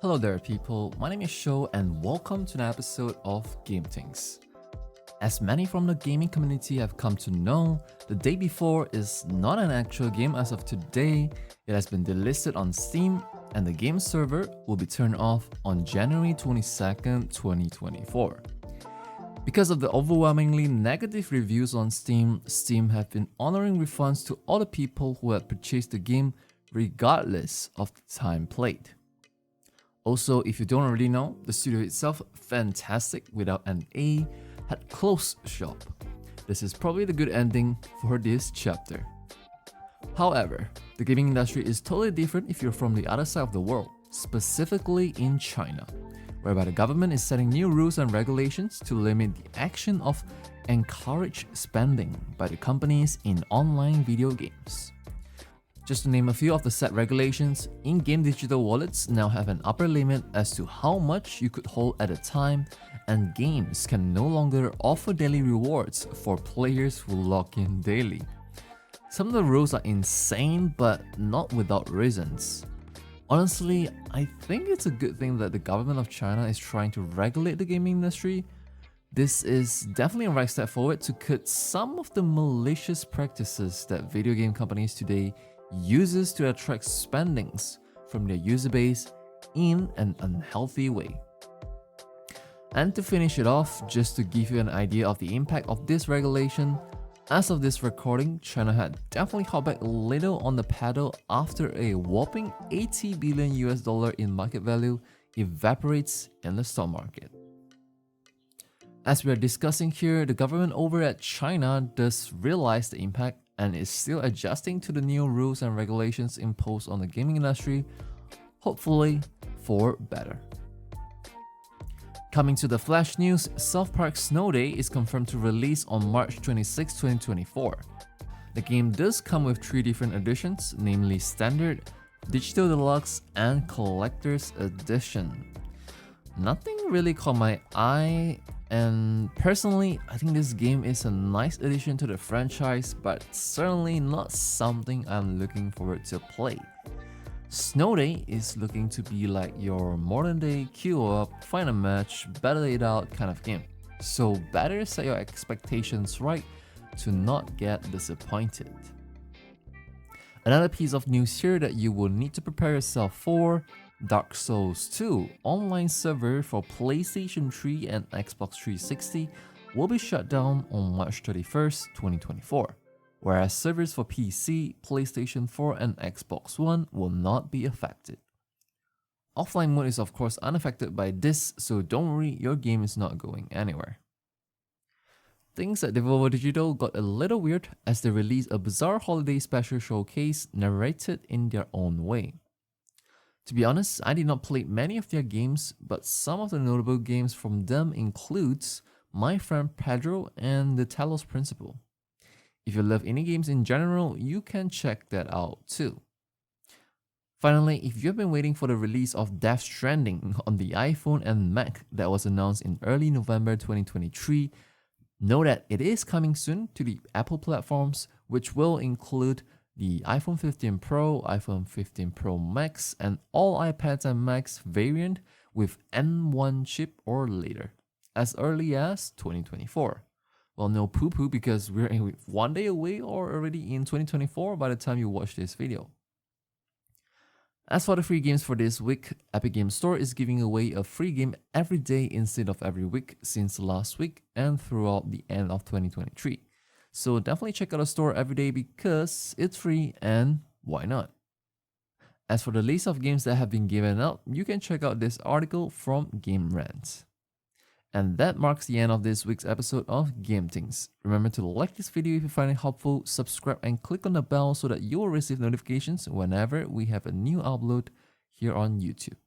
Hello there people, my name is Sho and welcome to an episode of Game Things. As many from the gaming community have come to know, the day before is not an actual game as of today. It has been delisted on Steam and the game server will be turned off on January 22nd, 2024. Because of the overwhelmingly negative reviews on Steam, Steam have been honoring refunds to all the people who had purchased the game regardless of the time played. Also, if you don't already know, the studio itself, fantastic without an A, had closed shop. This is probably the good ending for this chapter. However, the gaming industry is totally different if you're from the other side of the world, specifically in China, whereby the government is setting new rules and regulations to limit the action of encourage spending by the companies in online video games. Just to name a few of the set regulations, in-game digital wallets now have an upper limit as to how much you could hold at a time, and games can no longer offer daily rewards for players who log in daily. Some of the rules are insane, but not without reasons. Honestly, I think it's a good thing that the government of China is trying to regulate the gaming industry. This is definitely a right step forward to cut some of the malicious practices that video game companies today uses to attract spendings from their user base in an unhealthy way. And to finish it off, just to give you an idea of the impact of this regulation, as of this recording, China had definitely held back a little on the pedal after a whopping $80 billion in market value evaporates in the stock market. As we are discussing here, the government over at China does realize the impact and is still adjusting to the new rules and regulations imposed on the gaming industry, hopefully for better. Coming to the flash news, South Park Snow Day is confirmed to release on March 26, 2024. The game does come with 3 different editions, namely Standard, Digital Deluxe, and Collector's Edition. Nothing really caught my eye, and personally, I think this game is a nice addition to the franchise, but certainly not something I'm looking forward to play. Snow Day is looking to be like your modern day queue up, find a match, battle it out kind of game. So better set your expectations right to not get disappointed. Another piece of news here that you will need to prepare yourself for: Dark Souls 2 online server for PlayStation 3 and Xbox 360 will be shut down on March 31st, 2024, whereas servers for PC, PlayStation 4 and Xbox One will not be affected. Offline mode is of course unaffected by this, so don't worry, your game is not going anywhere. Things at Devolver Digital got a little weird as they released a bizarre holiday special showcase narrated in their own way. To be honest, I did not play many of their games, but some of the notable games from them includes My Friend Pedro and The Talos Principle. If you love indie games in general, you can check that out too. Finally, if you've been waiting for the release of Death Stranding on the iPhone and Mac that was announced in early November 2023, know that it is coming soon to the Apple platforms, which will include the iPhone 15 Pro, iPhone 15 Pro Max, and all iPads and Macs variant with M1 chip or later, as early as 2024. Well, no poo-poo because we're 1 day away or already in 2024 by the time you watch this video. As for the free games for this week, Epic Games Store is giving away a free game every day instead of every week since last week and throughout the end of 2023. So definitely check out the store every day because it's free and why not? As for the list of games that have been given out, you can check out this article from Game Rant. And that marks the end of this week's episode of Game Things. Remember to like this video if you find it helpful, subscribe and click on the bell so that you will receive notifications whenever we have a new upload here on YouTube.